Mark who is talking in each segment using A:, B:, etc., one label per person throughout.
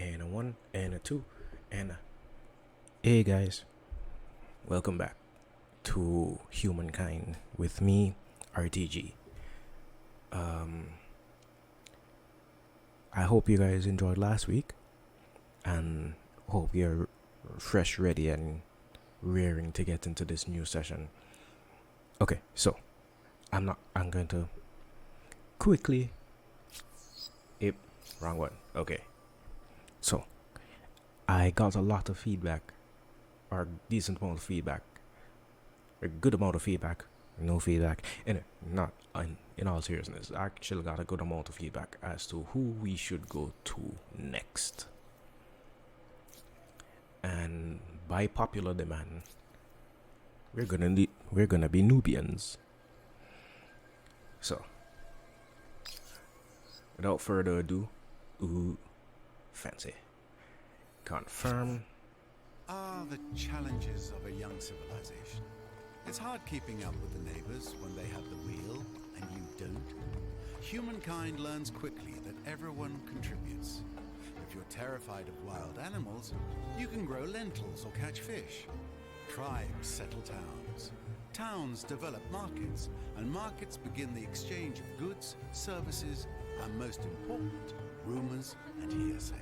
A: and a 1 and a 2 and a... Hey guys, welcome back to Humankind with me, RTG. I hope you guys enjoyed last week and hope you're fresh, ready, and rearing to get into this new session. Okay, so I'm going to quickly... Yep, wrong one. Okay. So, I got a lot of feedback, or decent amount of feedback, a good amount of feedback, no feedback, and not in all seriousness, I actually got a good amount of feedback as to who we should go to next. And by popular demand, we're gonna be Nubians. So, without further ado, fancy. Confirm.
B: The challenges of a young civilization. It's hard keeping up with the neighbors when they have the wheel and you don't. Humankind learns quickly that everyone contributes. If you're terrified of wild animals, you can grow lentils or catch fish. Tribes settle towns. Towns develop markets, and markets begin the exchange of goods, services, and most important, rumors and hearsay.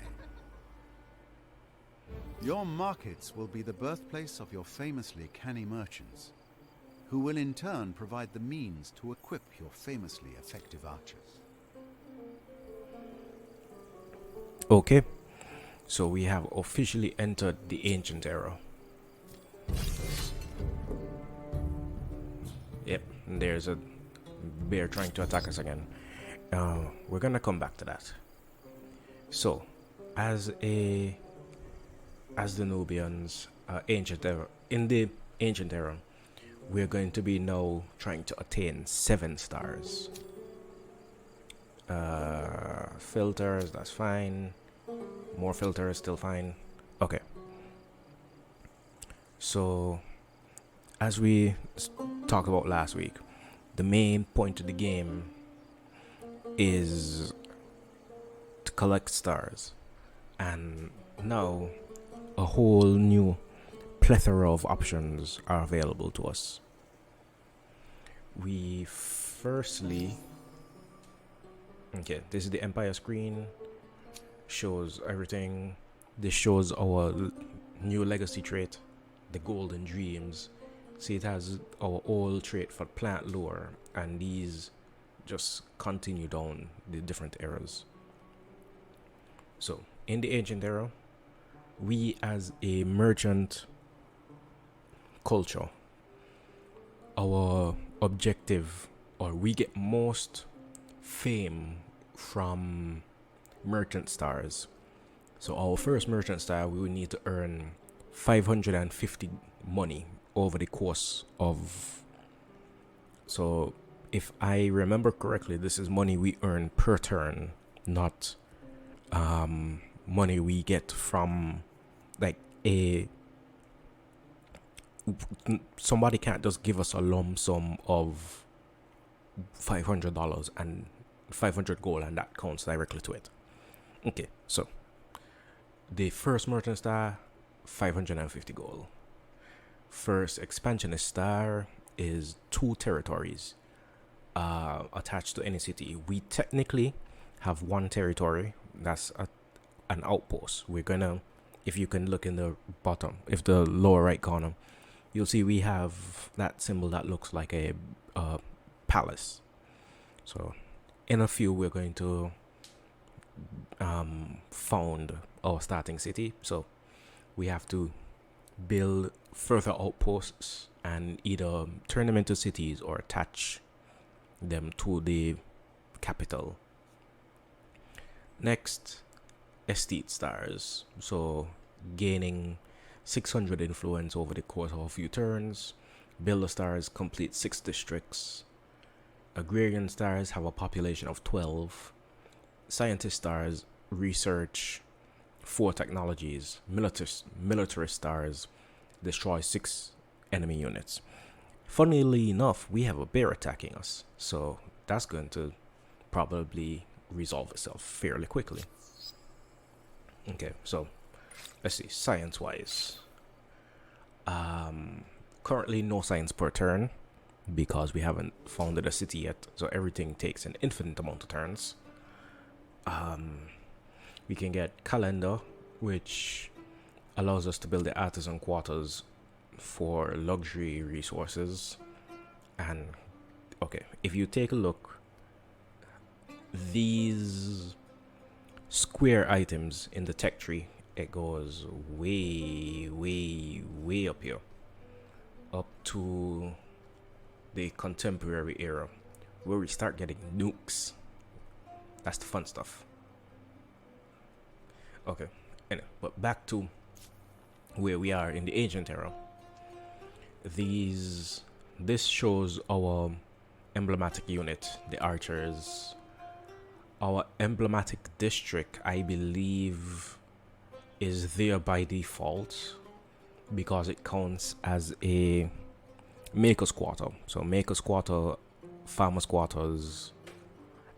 B: Your markets will be the birthplace of your famously canny merchants, who will in turn provide the means to equip your famously effective archers.
A: Okay, so we have officially entered the ancient era. Yep, there's a bear trying to attack us again. We're gonna come back to that. So, as the Nubians, in the ancient era, we're going to be now trying to attain 7 stars. Filters, that's fine. More filters, still fine. Okay. So, as we talked about last week, the main point of the game is to collect stars. And now, a whole new plethora of options are available to us. We firstly... Okay, this is the Empire screen. Shows everything. This shows our new legacy trait, the Golden Dreams. See, it has our old trait for plant lore, and these just continue down the different eras. So, in the ancient era, we as a merchant culture, our objective, or we get most fame from merchant stars. So our first merchant star, we would need to earn 550 money over the course of... So if I remember correctly, this is money we earn per turn, not money we get from like somebody can't just give us a lump sum of $500 and 500 gold and that counts directly to it. Okay, so the first merchant star, 550 gold. First expansionist star is 2 territories attached to any city. We technically have 1 territory, that's an outpost. We're gonna, if you can look in the bottom, if the lower right corner, you'll see we have that symbol that looks like a palace. So in a few, we're going to found our starting city. So we have to build further outposts and either turn them into cities or attach them to the capital. Next, estate stars. So gaining 600 influence over the course of a few turns. Builder stars complete 6 districts. Agrarian stars have a population of 12. Scientist stars research 4 technologies. Militarist stars destroy 6 enemy units. Funnily enough, we have a bear attacking us, so that's going to probably resolve itself fairly quickly. Okay, so let's see, science-wise. Currently no science per turn because we haven't founded a city yet, so everything takes an infinite amount of turns. We can get calendar, which allows us to build the artisan quarters for luxury resources. And okay, if you take a look, these square items in the tech tree, it goes way up here, up to the contemporary era, where we start getting nukes. That's the fun stuff. Okay, anyway, but back to where we are in the ancient era. This shows our emblematic unit, the archers. Our emblematic district, I believe, is there by default because it counts as a maker's quarter. So maker's quarter, farmer's quarters,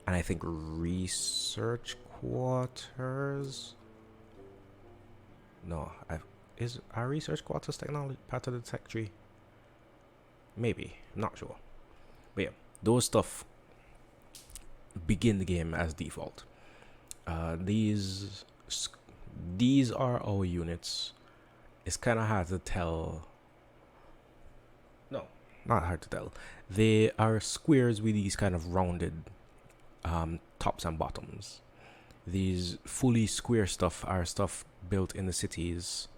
A: and I think research quarters. No, is our research quarters technology part of the tech tree? Maybe, not sure. But yeah, those stuff begin the game as default. These are our units. It's kind of hard to tell. No, not hard to tell. They are squares with these kind of rounded tops and bottoms. These fully square stuff are stuff built in the cities.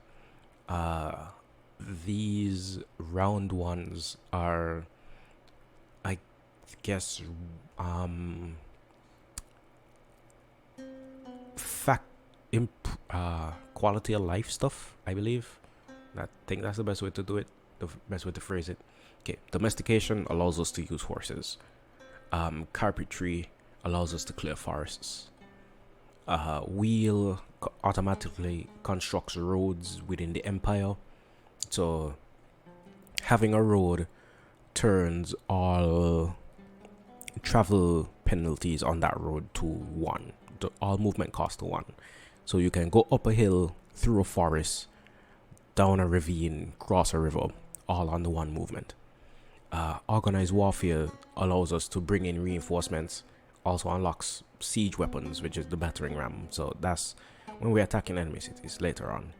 A: These round ones are, I guess, quality of life stuff, I believe. I think that's the best way to do it, the best way to phrase it. Okay, domestication allows us to use horses. Carpentry allows us to clear forests. Wheel automatically constructs roads within the empire. So having a road turns all travel penalties on that road to 1. All movement cost to 1. So you can go up a hill, through a forest, down a ravine, cross a river, all on the 1 movement. Organized warfare allows us to bring in reinforcements. Also unlocks siege weapons, which is the battering ram. So that's when we're attacking enemy cities later on.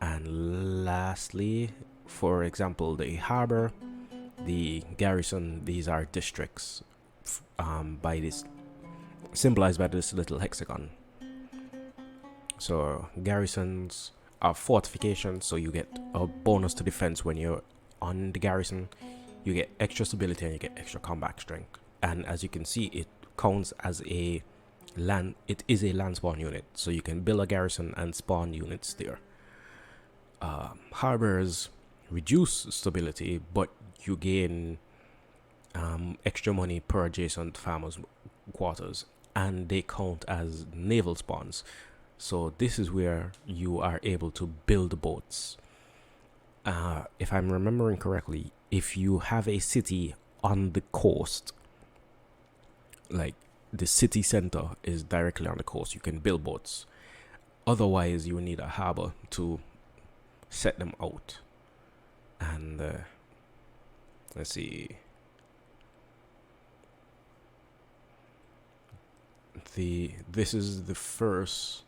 A: And lastly, for example, the harbor, the garrison, these are districts by this, symbolized by this little hexagon. So garrisons are fortifications, so you get a bonus to defense when you're on the garrison. You get extra stability and you get extra combat strength. And as you can see, it counts as it is a land spawn unit, so you can build a garrison and spawn units there. Harbors reduce stability, but you gain extra money per adjacent farmers' quarters, and they count as naval spawns. So this is where you are able to build boats. If I'm remembering correctly, if you have a city on the coast, like the city center is directly on the coast, you can build boats. Otherwise, you need a harbor to set them out. And let's see. This is the first,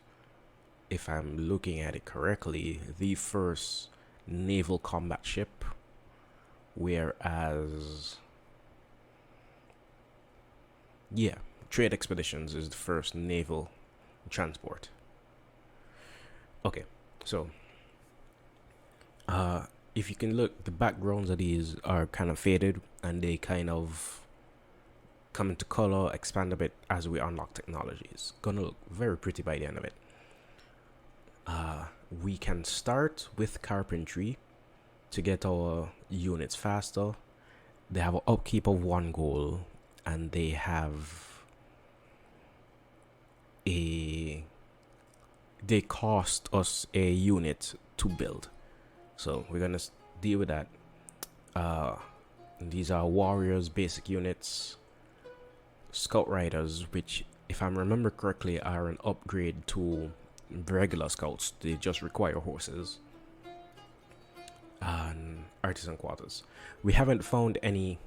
A: if I'm looking at it correctly, the first naval combat ship, whereas trade expeditions is the first naval transport. Okay, so if you can look, the backgrounds of these are kind of faded and they kind of come into color, expand a bit as we unlock technologies. Gonna look very pretty by the end of it. We can start with carpentry to get our units faster. They have an upkeep of 1 goal, and they cost us a unit to build. So we're gonna deal with that. These are warriors, basic units, scout riders, which, if I remember correctly, are an upgrade to regular scouts. They just require horses and artisan quarters. We haven't found any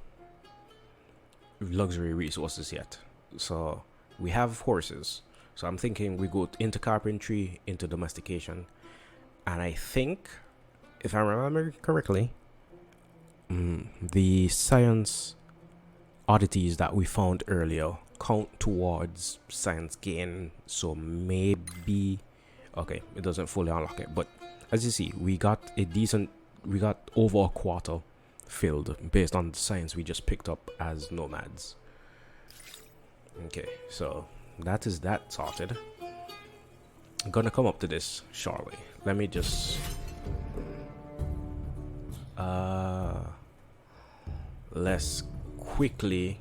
A: luxury resources yet, so we have horses. So I'm thinking we go into carpentry, into domestication, and I think, if I remember correctly, the science oddities that we found earlier count towards science gain. So maybe, okay, it doesn't fully unlock it, but as you see, we got over a quarter filled based on the science we just picked up as nomads. Okay, so that is that sorted. I'm gonna come up to this shortly. Let me just let's quickly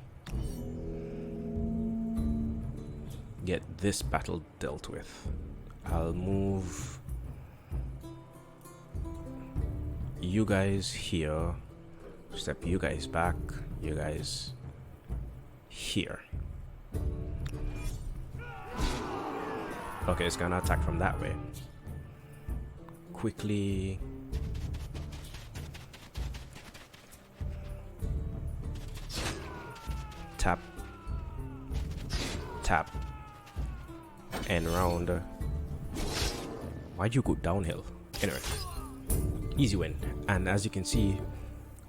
A: get this battle dealt with. I'll move you guys here, step you guys back, you guys here. Okay, it's gonna attack from that way. Quickly tap, tap, and round. Why'd you go downhill? Anyway, easy win. And as you can see,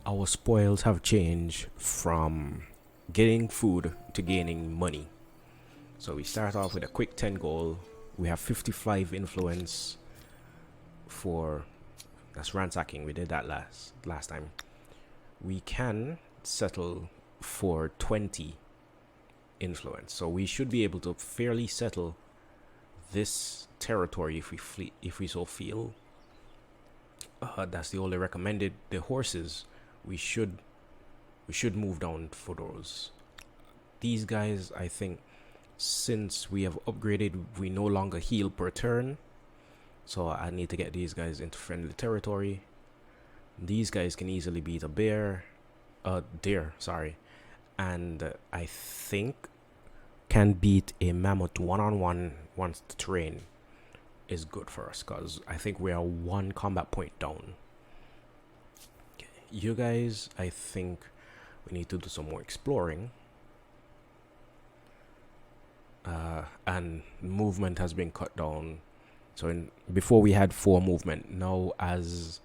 A: our spoils have changed from getting food to gaining money. So we start off with a quick 10 gold. We have 55 influence for, that's ransacking. We did that last time. We can settle for 20 influence, so we should be able to fairly settle this territory if we so feel. That's the only recommended. The horses, we should move down for those. These guys, I think, since we have upgraded, we no longer heal per turn, so I need to get these guys into friendly territory. These guys can easily beat a deer, sorry, and I think can beat a mammoth one-on-one once the terrain is good for us, because I think we are one combat point down. Okay. You guys, I think we need to do some more exploring. And movement has been cut down. So before we had 4 movement, now as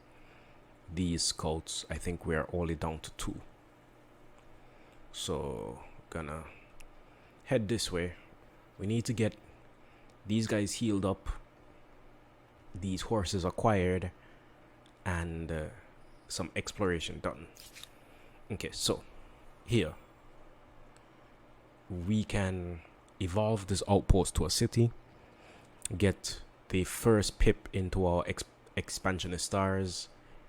A: these scouts, I think we are only down to 2. So gonna head this way. We need to get these guys healed up, these horses acquired, and some exploration done. Okay, so here we can evolve this outpost to a city, get the first pip into our expansionist stars,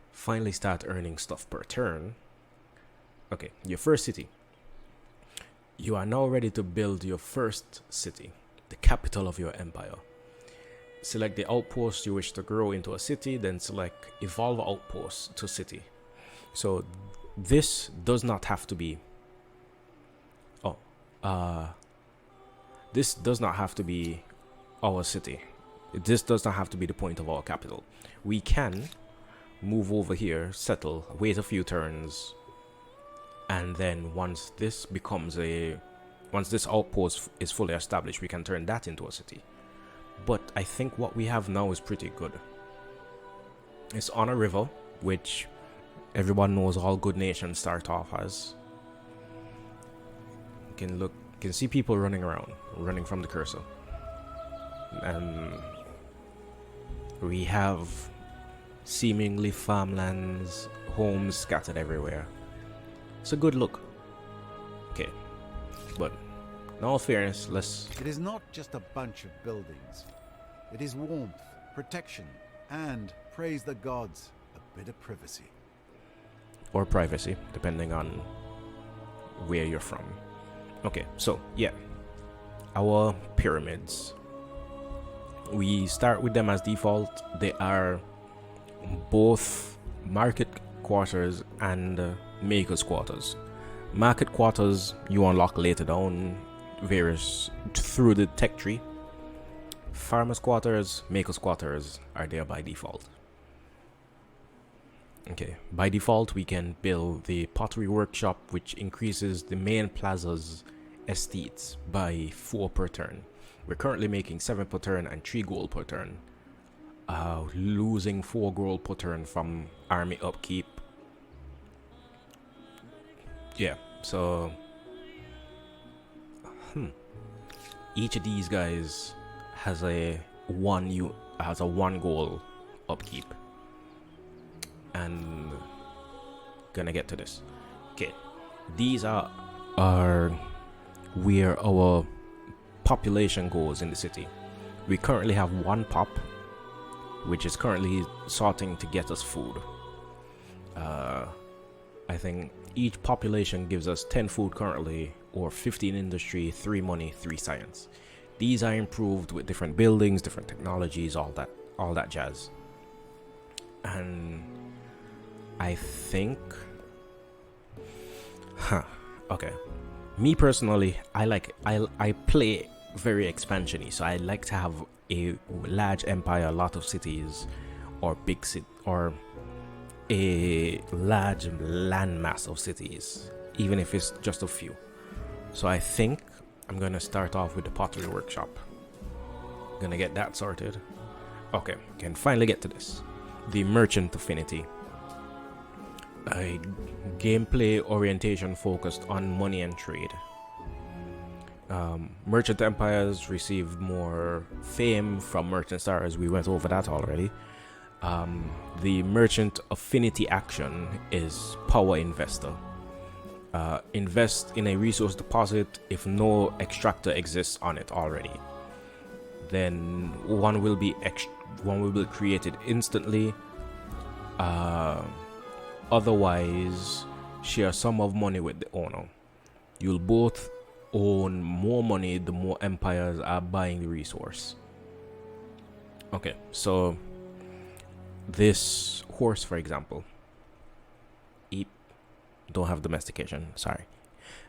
A: finally start earning stuff per turn. Okay, your first city. You are now ready to build your first city, the capital of your empire. Select the outpost you wish to grow into a city, then select evolve outpost to city. So this does not have to be this does not have to be our city. This does not have to be the point of our capital. We can move over here, settle, wait a few turns, and then once this outpost is fully established, we can turn that into a city. But I think what we have now is pretty good. It's on a river, which everyone knows all good nations start off as. You can see people running around, running from the cursor. And we have seemingly farmlands, homes scattered everywhere. It's a good look. Okay, but in all fairness,
B: It is not just a bunch of buildings. It is warmth, protection, and, praise the gods, a bit of privacy.
A: or privacy, depending on where you're from. Okay, so yeah, our pyramids. We start with them as default. They are both market quarters and maker's quarters. Market quarters you unlock later down through the tech tree. Farmers quarters, makers quarters are there by default. Okay, by default we can build the Pottery Workshop, which increases the main plaza's estates by 4 per turn. We're currently making 7 per turn and 3 gold per turn. Losing 4 gold per turn from army upkeep. Yeah, so each of these guys has a 1 goal upkeep. And gonna get to this. Okay, these are where our population goes in the city. We currently have 1 pop, which is currently sorting to get us food. I think each population gives us 10 food currently, or 15 industry, 3 money, 3 science. These are improved with different buildings, different technologies, all that jazz. And I think, okay. Me personally, I play very expansiony, so I like to have a large empire, a lot of cities, or big city, or a large landmass of cities, even if it's just a few. So I think I'm gonna start off with the Pottery Workshop. Gonna get that sorted. Okay, can finally get to this. The Merchant Affinity. A gameplay orientation focused on money and trade. Merchant empires receive more fame from merchant stars. We went over that already. The Merchant Affinity action is Power Investor. Invest in a resource deposit if no extractor exists on it already. Then one will be created instantly. Otherwise, share some of money with the owner. You'll both own more money the more empires are buying the resource. Okay, so this horse, for example, don't have domestication, sorry,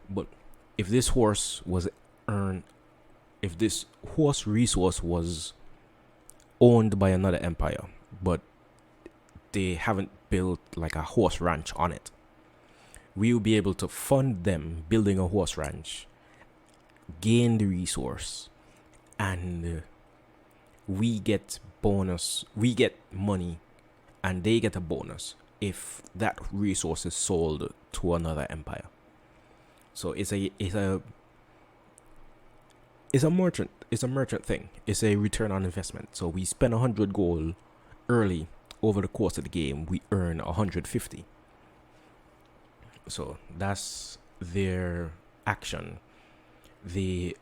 A: but if this horse resource was owned by another empire, but they haven't built like a horse ranch on it, we will be able to fund them building a horse ranch, gain the resource, and we get money and they get a bonus if that resource is sold to another empire. So it's a merchant thing. It's a return on investment. So we spend 100 gold early. Over the course of the game, we earn 150. So that's their action. The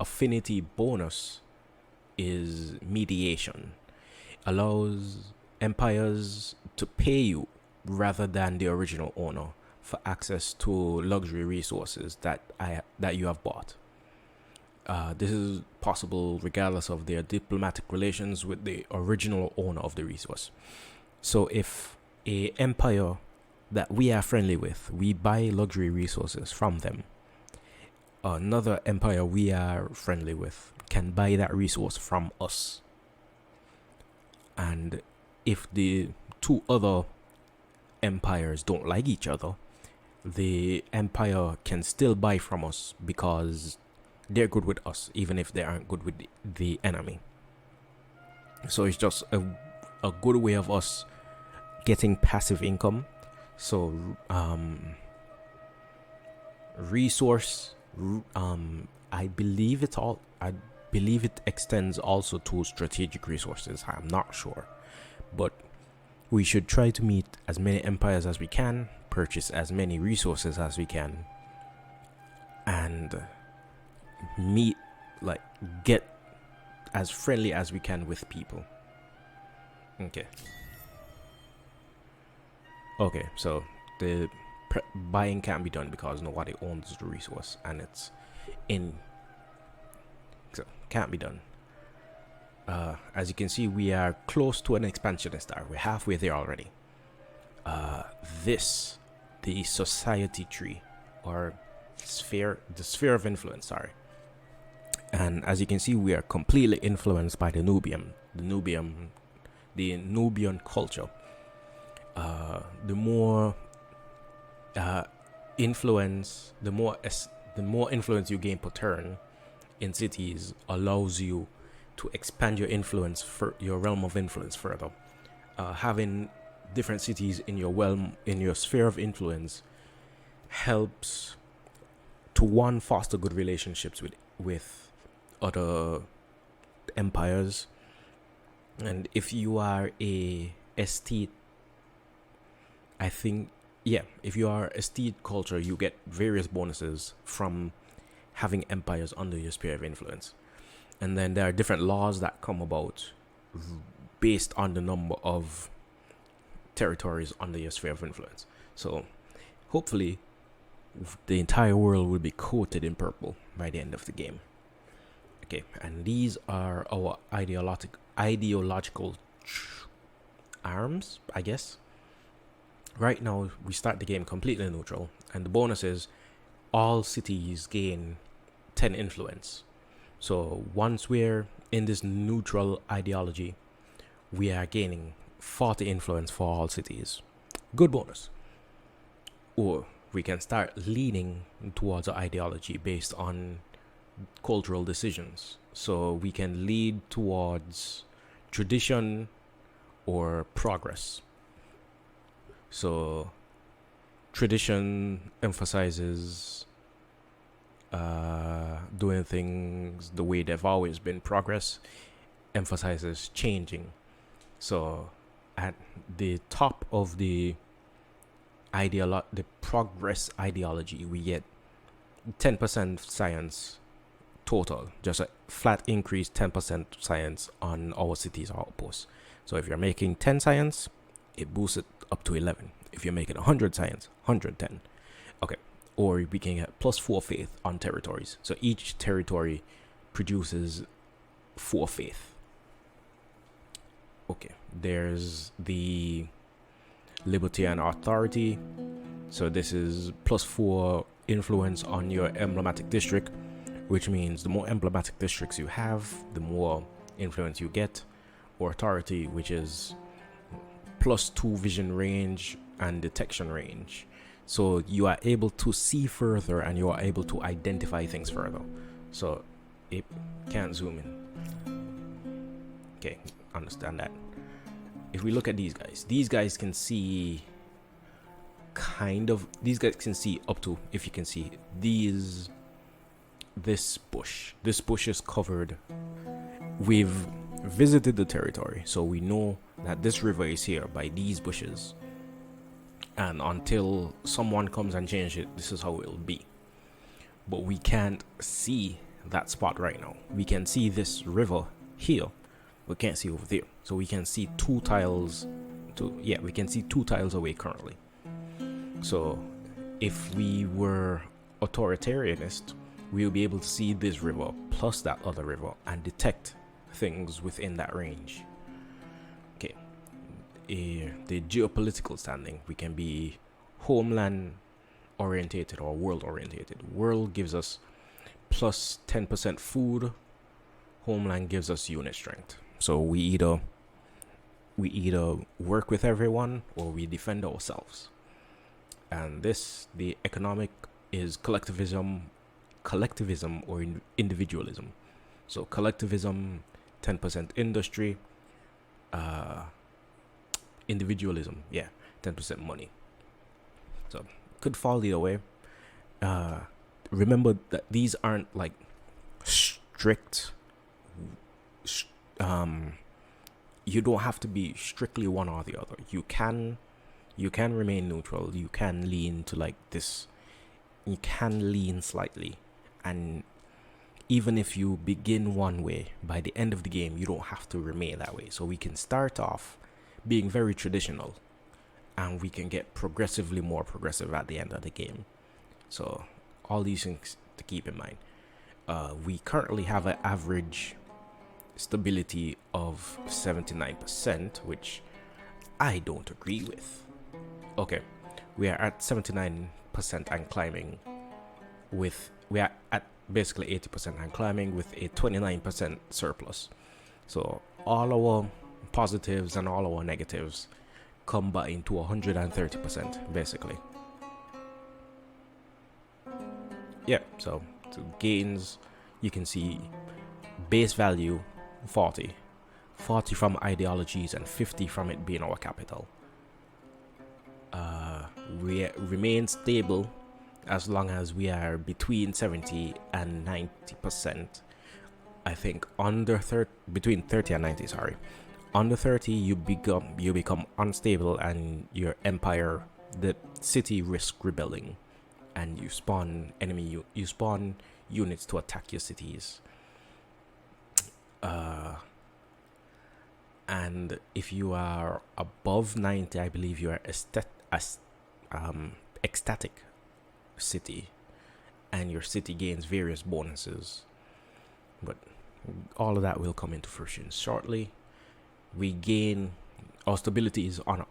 A: affinity bonus is mediation. Allows empires to pay you rather than the original owner for access to luxury resources that you have bought. This is possible regardless of their diplomatic relations with the original owner of the resource. So if a empire that we are friendly with, we buy luxury resources from them, another empire we are friendly with can buy that resource from us. And if the 2 other empires don't like each other, the empire can still buy from us because they're good with us, even if they aren't good with the enemy. So it's just a good way of us getting passive income. So resource, I believe it extends also to strategic resources. I'm not sure, but we should try to meet as many empires as we can, purchase as many resources as we can, and get as friendly as we can with people. Okay, so the buying can't be done because nobody owns the resource and it's so can't be done. As you can see, we are close to an expansionist star. We're halfway there already. The society tree, or the sphere of influence, sorry, And as you can see, we are completely influenced by the Nubian culture. The more influence, the more influence you gain per turn in cities allows you to expand your influence for your realm of influence further. Having different cities in your sphere of influence helps to foster good relationships with other empires. And if you are a estate, if you are estate culture, you get various bonuses from having empires under your sphere of influence. And then there are different laws that come about based on the number of territories under your sphere of influence. So hopefully the entire world will be coated in purple by the end of the game. Okay, and these are our ideological arms, I guess. Right now, we start the game completely neutral, and the bonus is all cities gain 10 influence. So once we're in this neutral ideology, we are gaining 40 influence for all cities. Good bonus. Or we can start leaning towards our ideology based on cultural decisions. So we can lead towards tradition or progress. So tradition emphasizes doing things the way they've always been. Progress emphasizes changing. So at the top of the progress ideology, we get 10% science total, just a flat increase, 10% science on our cities outposts. So if you're making 10 science, it boosts it up to 11. If you're making 100 science, 110. Okay. Or we can get +4 faith on territories. So each territory produces 4 faith. Okay. There's the liberty and authority. So this is +4 influence on your emblematic district, which means the more emblematic districts you have, the more influence you get. Or authority, which is +2 vision range and detection range. So you are able to see further and you are able to identify things further. So it can't zoom in. Okay, understand that. If we look at these guys can see these guys can see up to, if you can see this bush is covered. We've visited the territory, so we know that this river is here by these bushes, and until someone comes and changes it, this is how it will be. But we can't see that spot right now. We can see this river here, we can't see over there. So we can see two tiles away currently. So if we were authoritarianist, we'll be able to see this river plus that other river and detect things within that range. Okay. The geopolitical standing, we can be homeland orientated or world orientated. World gives us plus 10% food. Homeland gives us unit strength. So we either work with everyone or we defend ourselves. And the economic is collectivism or individualism. So collectivism, 10% industry, individualism, 10% money. So could fall either way. Remember that these aren't like strict. You don't have to be strictly one or the other. You can remain neutral. You can lean to like this. You can lean slightly, and even if you begin one way, by the end of the game, you don't have to remain that way. So we can start off being very traditional, and we can get progressively more progressive at the end of the game. So all these things to keep in mind. We currently have an average stability of 79%, which I don't agree with. Okay, we are at 79% and climbing. We are at basically 80% and climbing with a 29% surplus. So all our positives and all our negatives combine to 130% basically. Yeah, so gains, you can see base value 40 from ideologies and 50 from it being our capital. We remain stable as long as we are between 70 and 90%. I think between 30 and 90, sorry. Under 30 you become unstable and your empire, the city, risk rebuilding, and you spawn you spawn units to attack your cities. And if you are above 90, I believe you are ecstatic city, and your city gains various bonuses. But all of that will come into fruition shortly. We gain, our stability is on an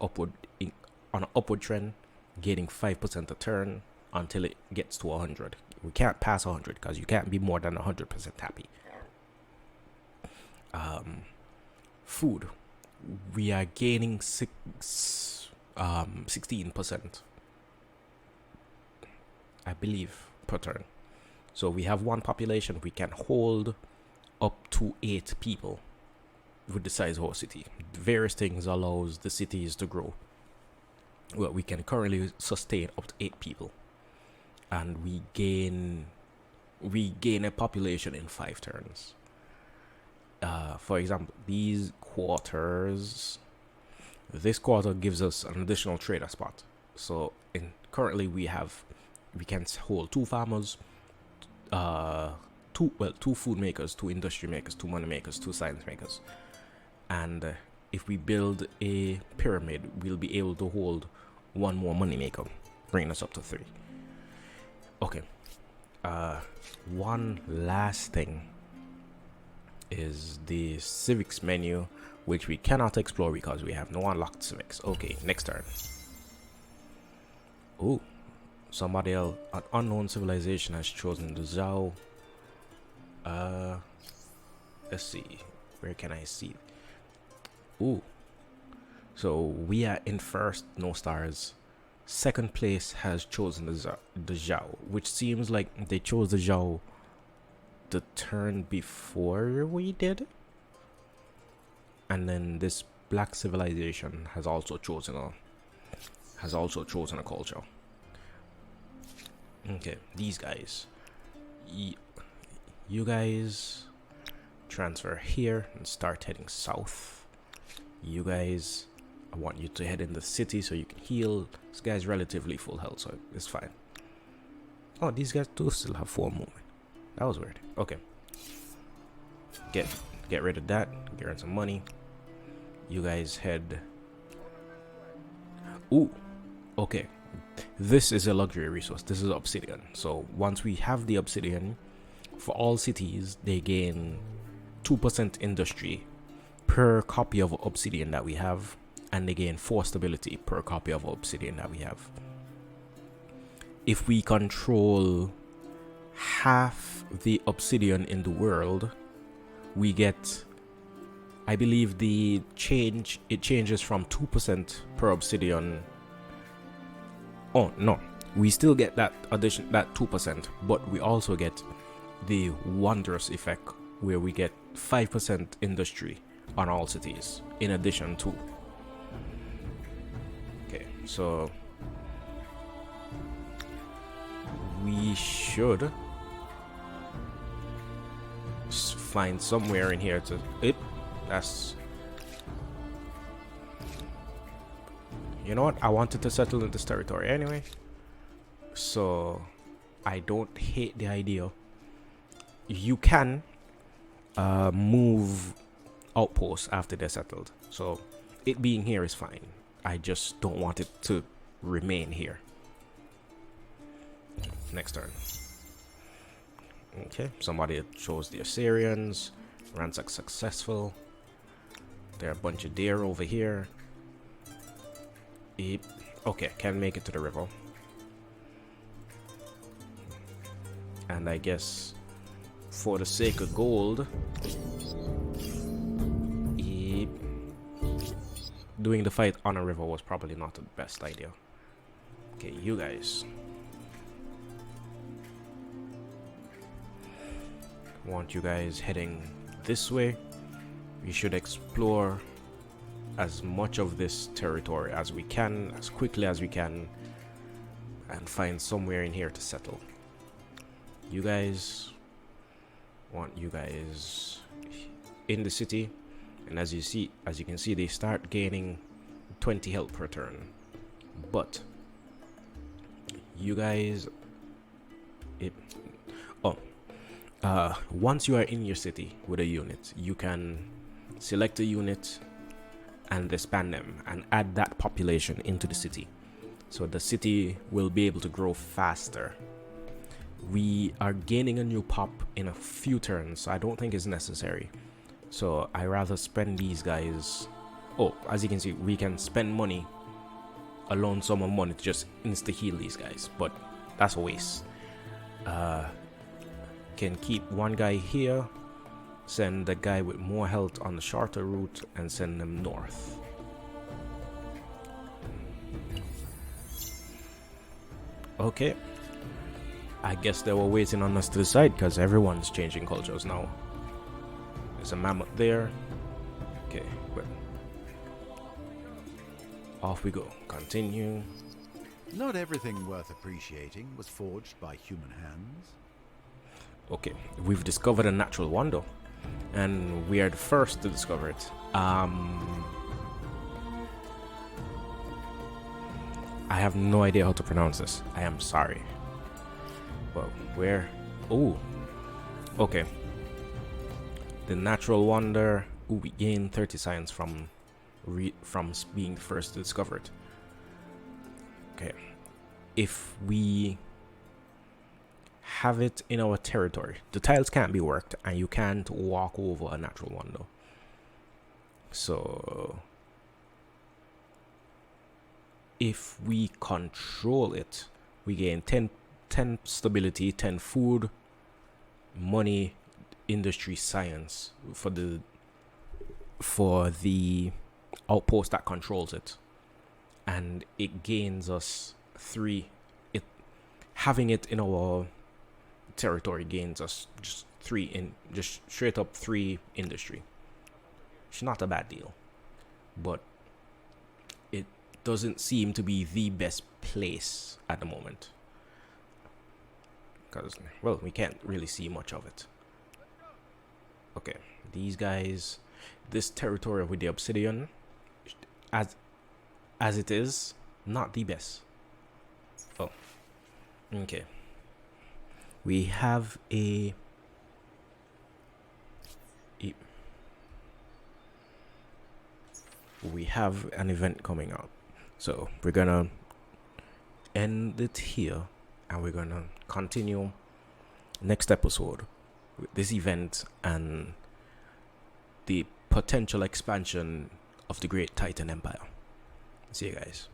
A: upward trend, gaining 5% a turn until it gets to 100. We can't pass 100 because you can't be more than 100% happy. Food, we are gaining 16%, I believe, per turn. So we have one population, we can hold up to 8 people with the size of our city. Various things allows the cities to grow. Well, we can currently sustain up to 8 people, and we gain a population in 5 turns. For example, this quarter gives us an additional trader spot. So currently we can hold 2 farmers, 2 food makers, 2 industry makers, 2 money makers, 2 science makers. And if we build a pyramid, we'll be able to hold 1 more money maker, bringing us up to 3. Okay. One last thing is the civics menu, which we cannot explore because we have no unlocked civics. Okay, next turn. Oh, somebody else, an unknown civilization has chosen the Zhao. Let's see, where can I see? Ooh, so we are in first, no stars. Second place has chosen the Zhao, which seems like they chose the Zhao the turn before we did. And then this black civilization has also chosen a culture. Okay, these guys, you guys transfer here and start heading south. You guys, I want you to head in the city so you can heal. This guy's relatively full health, so it's fine. Oh, these guys do still have 4 movement. That was weird. Okay, get rid of that. Get rid of some money. You guys head. Ooh, okay. This is a luxury resource. This is obsidian. So once we have the obsidian, for all cities they gain 2% industry per copy of obsidian that we have, and they gain 4 stability per copy of obsidian that we have. If we control half the obsidian in the world, we get, I believe it changes from 2% per obsidian. Oh no, we still get that addition, that 2%, but we also get the wondrous effect where we get 5% industry on all cities in addition to. Okay, so we should find somewhere in here to that's, you know what, I wanted to settle in this territory anyway, so I don't hate the idea. You can move outposts after they're settled, so it being here is fine. I just don't want it to remain here. Next turn. Okay, somebody chose the Assyrians. Ransack successful. There are a bunch of deer over here. Okay, can make it to the river. And I guess for the sake of gold, doing the fight on a river was probably not the best idea. Okay, you guys. Want you guys heading this way. We should explore as much of this territory as we can, as quickly as we can, and find somewhere in here to settle. You guys, want you guys in the city, and as you can see, they start gaining 20 health per turn. But you guys, once you are in your city with a unit, you can select a unit and disband them and add that population into the city, so the city will be able to grow faster. We are gaining a new pop in a few turns, so I don't think it's necessary. So I rather spend these guys. Oh, as you can see, we can spend money, a loan sum of money, to just insta heal these guys, but that's a waste. Can keep one guy here, send the guy with more health on the shorter route, and send them north. Okay, I guess they were waiting on us to decide, because everyone's changing cultures now. There's a mammoth there. Okay, well, off we go. Continue.
B: Not everything worth appreciating was forged by human hands.
A: Okay, we've discovered a natural wonder, and we are the first to discover it. I have no idea how to pronounce this. I am sorry. Well, where? Oh, okay. The natural wonder. Ooh, we gain 30 science from being the first to discover it. Okay, if we have it in our territory, the tiles can't be worked, and you can't walk over a natural wonder. So if we control it, we gain 10 stability, 10 food, money, industry, science for the outpost that controls it, and it gains us 3. Having it in our territory gains us just 3 in, just straight up 3 industry. It's not a bad deal, but it doesn't seem to be the best place at the moment, because, well, we can't really see much of it. Okay, these guys, this territory with the obsidian, as it is, not the best. Oh, okay. We have an event coming up, so we're gonna end it here, and we're gonna continue next episode with this event and the potential expansion of the Great Titan Empire. See you guys.